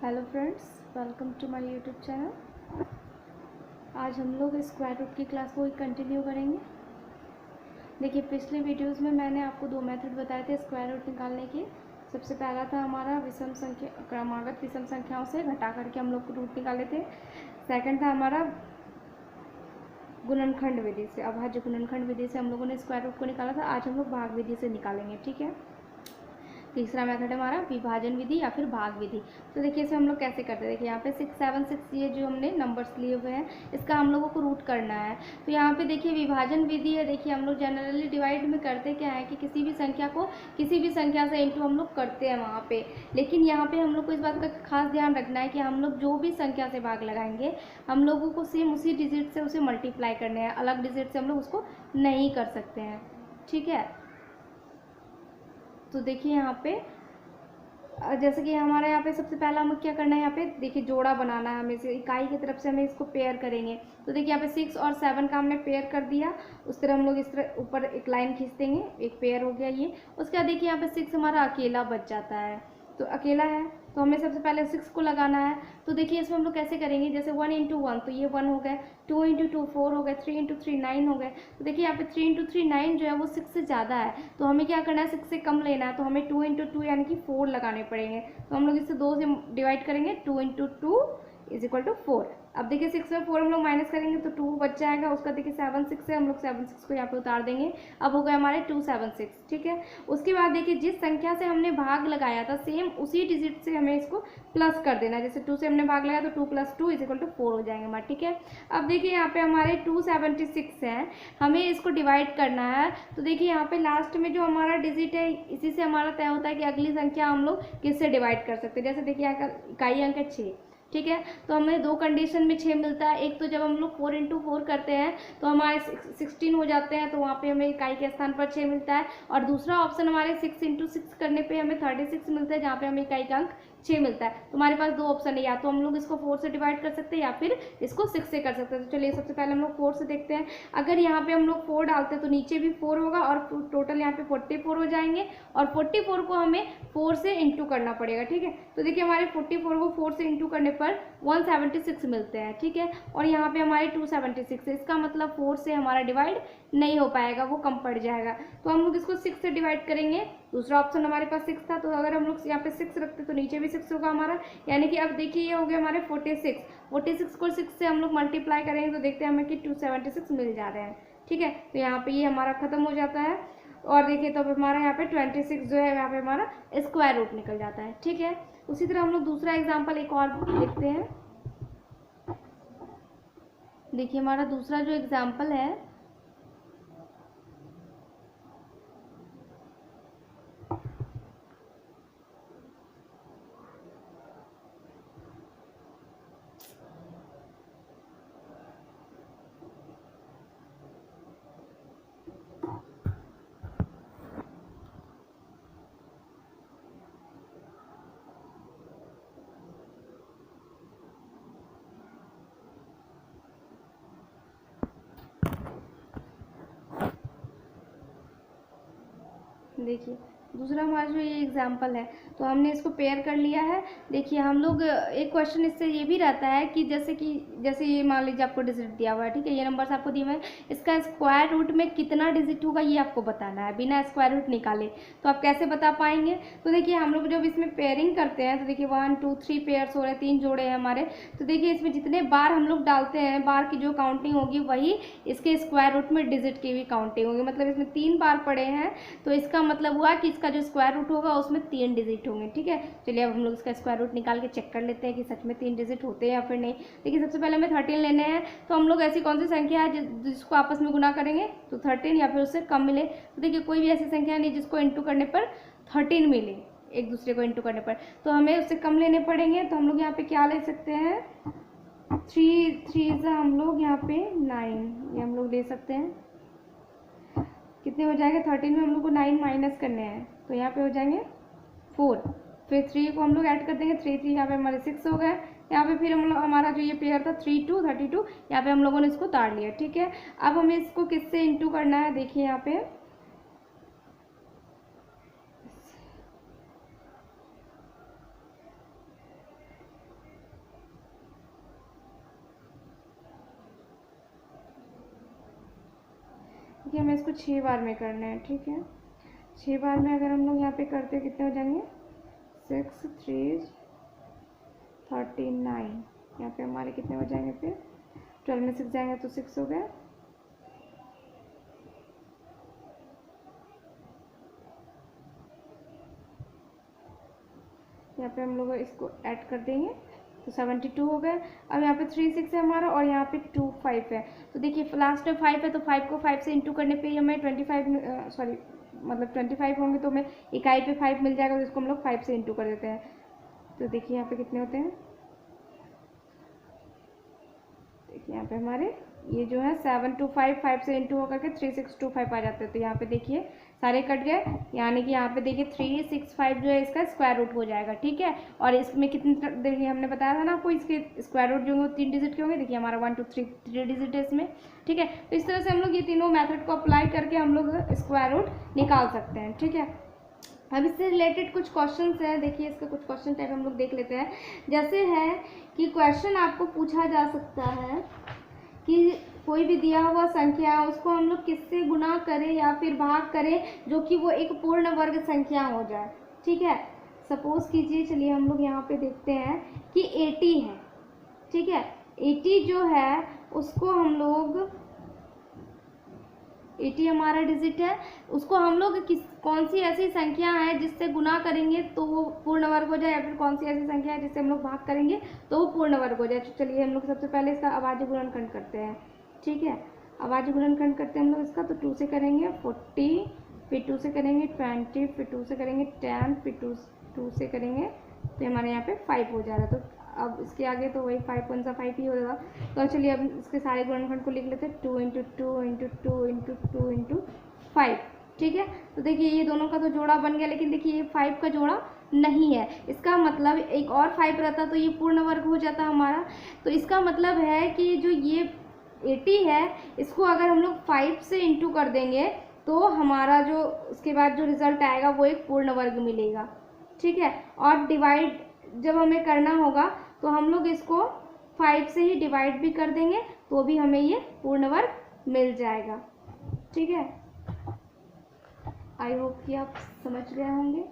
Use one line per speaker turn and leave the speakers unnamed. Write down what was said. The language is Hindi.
Hello friends, welcome to my YouTube channel. आज हम लोग स्क्वायर रूट की क्लास को कंटिन्यू करेंगे। देखिए, पिछले वीडियोस में मैंने आपको दो मेथड बताए थे स्क्वायर रूट निकालने के। सबसे पहला था हमारा विषम संख्या क्रमागत विषम संख्याओं से घटा करके हम लोग रूट निकाले थे। सेकंड था हमारा गुणनखंड विधि से, अभाज्य गुणनखंड विधि से हम लोगों ने स्क्वायर रूट को निकाला था। आज हम लोग भाग विधि से निकालेंगे, ठीक है। तीसरा मेथड है हमारा विभाजन विधि या फिर भाग विधि। तो देखिए इसे हम लोग कैसे करते हैं। देखिए यहाँ पे 6, 7, 6 ये जो हमने नंबर्स लिए हुए हैं, इसका हम लोगों को रूट करना है। तो यहाँ पे देखिए विभाजन विधि है। देखिए हम लोग जनरली डिवाइड में करते क्या है कि किसी भी संख्या को किसी भी संख्या से इंटू हम लोग करते हैं वहाँ पे। लेकिन यहाँ पे हम लोग को इस बात का खास ध्यान रखना है कि हम लोग जो भी संख्या से भाग लगाएंगे, हम लोगों को सेम उसी डिजिट से उसे मल्टीप्लाई करने हैं। अलग डिजिट से हम लोग उसको नहीं कर सकते हैं, ठीक है। तो देखिए यहाँ पे जैसे कि हमारे यहाँ पे सबसे पहला हमें क्या करना है, यहाँ पे देखिए जोड़ा बनाना है हमें। से इकाई की तरफ से हमें इसको पेयर करेंगे। तो देखिए यहाँ पे 6 और 7 का हमने पेयर कर दिया। उस तरह हम लोग इस तरह ऊपर एक लाइन खींच देंगे, एक पेयर हो गया ये। उसके बाद देखिए यहाँ पे 6 हमारा अकेला बच जाता है। तो अकेला है तो हमें सबसे पहले 6 को लगाना है। तो देखिए इसमें हम लोग कैसे करेंगे, जैसे 1 इंटू 1 तो ये 1 हो गए, 2 इंटू 2 4 हो गए, 3 इंटू 3 9 हो गए। तो देखिए यहाँ पे 3 इंटू 3 9 जो है वो 6 से ज़्यादा है। तो हमें क्या करना है, 6 से कम लेना है। तो हमें 2 इंटू 2 यानी कि 4 लगाने पड़ेंगे। तो हम लोग इसे 2 से डिवाइड करेंगे। 2 इंटू 2 इज इक्वल टू 4। अब देखिए 6 में 4 हम लोग माइनस करेंगे तो 2 बच जाएगा। उसका देखिए 7 6 है, हम लोग 7 6 को यहाँ पे उतार देंगे। अब हो गए हमारे 2 7 6, ठीक है। उसके बाद देखिए जिस संख्या से हमने भाग लगाया था सेम उसी डिजिट से हमें इसको प्लस कर देना है। जैसे 2 से हमने भाग लगाया तो 2 + 2 इज इक्वल टू 4 हो जाएंगे हमारे, ठीक है। अब देखिए यहाँ पे हमारे 276 है, हमें इसको डिवाइड करना है। तो देखिए यहाँ पे लास्ट में जो हमारा डिजिट है इसी से हमारा तय होता है कि अगली संख्या हम लोग किससे डिवाइड कर सकते हैं। जैसे देखिए यहाँ का इकाई अंक है 6, ठीक है। तो हमें दो कंडीशन में 6 मिलता है। एक तो जब हम लोग 4 इंटू 4 करते हैं तो हमारे 16 हो जाते हैं, तो वहाँ पे हमें इकाई के स्थान पर 6 मिलता है। और दूसरा ऑप्शन हमारे 6 इंटू 6 करने पे हमें 36 मिलता है, जहाँ पे हमें इकाई का अंक 6 मिलता है। तो हमारे पास दो ऑप्शन है, या तो हम लोग इसको 4 से डिवाइड कर सकते हैं या फिर इसको 6 से कर सकते हैं। तो चलिए सबसे पहले हम लोग 4 से देखते हैं। अगर यहाँ पे हम लोग 4 डालते हैं तो नीचे भी 4 होगा और टोटल यहाँ पे 44 हो जाएंगे। और 44 को हमें 4 से इंटू करना पड़ेगा, ठीक है। तो देखिए हमारे 44 को 4 से इंटू करने पर 176 मिलते हैं, ठीक है। और यहाँ पे हमारे 276 है। इसका मतलब 4 से हमारा डिवाइड नहीं हो पाएगा, वो कम पड़ जाएगा। तो हम लोग इसको 6 से डिवाइड करेंगे। दूसरा ऑप्शन हमारे पास 6 था, तो अगर हम लोग यहाँ पे 6 रखते तो नीचे भी 6 होगा हमारा। यानी कि अब देखिए ये हो गया हमारे 46 को 6 से हम लोग मल्टीप्लाई करेंगे तो देखते हैं हमें कि 276 मिल जा रहे हैं, ठीक है। तो यहाँ पे ये हमारा खत्म हो जाता है। और देखिए तो हमारा यहाँ पे 26 जो है यहाँ पे हमारा स्क्वायर रूट निकल जाता है, ठीक है। उसी तरह हम लोग दूसरा एग्जाम्पल एक और देखते हैं। देखिए हमारा दूसरा जो एग्जाम्पल है, देखिए दूसरा हमारा जो ये एग्जाम्पल है तो हमने इसको पेयर कर लिया है। देखिए हम लोग एक क्वेश्चन इससे ये भी रहता है कि जैसे ये मान लीजिए आपको डिजिट दिया हुआ है, ठीक है। ये नंबर्स आपको दिए हुए हैं, इसका स्क्वायर रूट में कितना डिजिट होगा ये आपको बताना है बिना स्क्वायर रूट निकाले। तो आप कैसे बता पाएंगे। तो देखिए हम लोग जब इसमें पेयरिंग करते हैं तो देखिए 1 2 3 पेयर्स हो रहे हैं, 3 जोड़े हैं हमारे। तो देखिए इसमें जितने बार हम लोग डालते हैं, बार की जो काउंटिंग होगी वही इसके स्क्वायर रूट में डिजिट की भी काउंटिंग होगी। मतलब इसमें 3 बार पड़े हैं तो इसका मतलब हुआ कि इसका जो स्क्वायर रूट होगा उसमें 3 डिजिट होंगे, ठीक है। चलिए अब हम लोग इसका स्क्वायर रूट निकाल के चेक कर लेते हैं कि सच में 3 डिजिट होते हैं या फिर नहीं। देखिए सबसे पहले हमें 13 लेने हैं। तो हम लोग ऐसी कौन सी संख्या है जिसको आपस में गुना करेंगे तो 13 या फिर उससे कम मिले। तो देखिए कोई भी ऐसी संख्या नहीं जिसको इंटू करने पर 13 मिले, एक दूसरे को इंटू करने पर। तो हमें उससे कम लेने पड़ेंगे। तो हम लोग यहाँ पे क्या ले सकते हैं, 3 से हम लोग यहाँ पे 9 ये हम लोग ले सकते हैं। कितने हो जाएंगे, 13 में हम लोग को 9 माइनस करने हैं तो यहाँ पे हो जाएंगे 4। फिर 3 को हम लोग ऐड कर देंगे, 3 यहाँ पे हमारे 6 हो गए। यहाँ पे फिर हम लोग हमारा जो ये पेयर था 3 2 32, यहाँ पे हम लोगों ने इसको उतार लिया, ठीक है। अब हमें इसको किससे इंटू करना है, देखिए यहाँ पे देखिए हमें इसको 6 बार में करना है, ठीक है। 6 बार में अगर हम लोग यहाँ पे करते हैं कितने हो जाएंगे, 6 3 39, यहाँ पे हमारे कितने हो जाएंगे, फिर 12 में 6 जाएंगे तो 6 हो गए। यहाँ पे हम लोग इसको ऐड कर देंगे तो 72 हो गए। अब यहाँ पे 3 6 है हमारा और यहाँ पे 2 5 है। तो देखिए लास्ट में 5 है तो 5 को 5 से इंटू करने पे हमें 25 सॉरी मतलब 25 होंगे तो हमें इकाई पे 5 मिल जाएगा, तो इसको हम लोग 5 से इंटू कर देते हैं। तो देखिए यहाँ पे कितने होते हैं, देखिए यहाँ पे हमारे ये जो है 725 5 से इंटू होकर के 3625 आ जाते हैं। तो यहाँ पे देखिए सारे कट गए, यानी कि यहाँ पे देखिए 365 जो है इसका स्क्वायर रूट हो जाएगा, ठीक है। और इसमें कितने, देखिए हमने बताया था ना आपको, इसके स्क्वायर रूट जो होंगे वो 3 डिजिट के होंगे। देखिए हमारा 1 2 3 डिजिट है इसमें, ठीक है। तो इस तरह से हम लोग ये तीनों मेथड को अप्लाई करके हम लोग स्क्वायर रूट निकाल सकते हैं, ठीक है। अब इससे रिलेटेड कुछ क्वेश्चंस हैं, देखिए इसका कुछ क्वेश्चन टाइप हम लोग देख लेते हैं। जैसे है कि क्वेश्चन आपको पूछा जा सकता है कि कोई भी दिया हुआ संख्या है उसको हम लोग किससे गुना करें या फिर भाग करें जो कि वो एक पूर्ण वर्ग संख्या हो जाए, ठीक है। सपोज कीजिए, चलिए हम लोग यहाँ पे देखते हैं कि 80 है, ठीक है। 80 जो है उसको हम लोग, 80 हमारा डिजिट है, उसको हम लोग कौन सी ऐसी संख्या है जिससे गुना करेंगे तो वो पूर्ण वर्ग हो जाए, या फिर कौन सी ऐसी संख्या है जिससे हम लोग भाग करेंगे तो वो पूर्ण वर्ग हो जाए। तो चलिए हम लोग सबसे पहले इसका अभाज्य गुणनखंड करते हैं, ठीक है। अभाज्य गुणनखंड करते हैं हम लोग इसका, तो 2 से करेंगे 40, फिर 2 से करेंगे 20, फिर 2 से करेंगे 10, फिर 2 से करेंगे तो हमारे यहाँ पे 5 हो जा रहा है। तो अब इसके आगे तो वही 5 कौन सा 5 ही होगा। तो चलिए अब इसके सारे गुणनखंड को लिख लेते हैं, 2 × 2 × 2 × 2 × 5, ठीक है। तो देखिए ये दोनों का तो जोड़ा बन गया, लेकिन देखिए ये 5 का जोड़ा नहीं है। इसका मतलब एक और 5 रहता तो ये पूर्ण वर्ग हो जाता हमारा। तो इसका मतलब है कि जो ये 80 है इसको अगर हम लोग 5 से इंटू कर देंगे तो हमारा जो उसके बाद जो रिजल्ट आएगा वो एक पूर्ण वर्ग मिलेगा, ठीक है। और डिवाइड जब हमें करना होगा तो हम लोग इसको 5 से ही डिवाइड भी कर देंगे तो भी हमें ये पूर्ण वर्ग मिल जाएगा, ठीक है। आई होप कि आप समझ गए होंगे।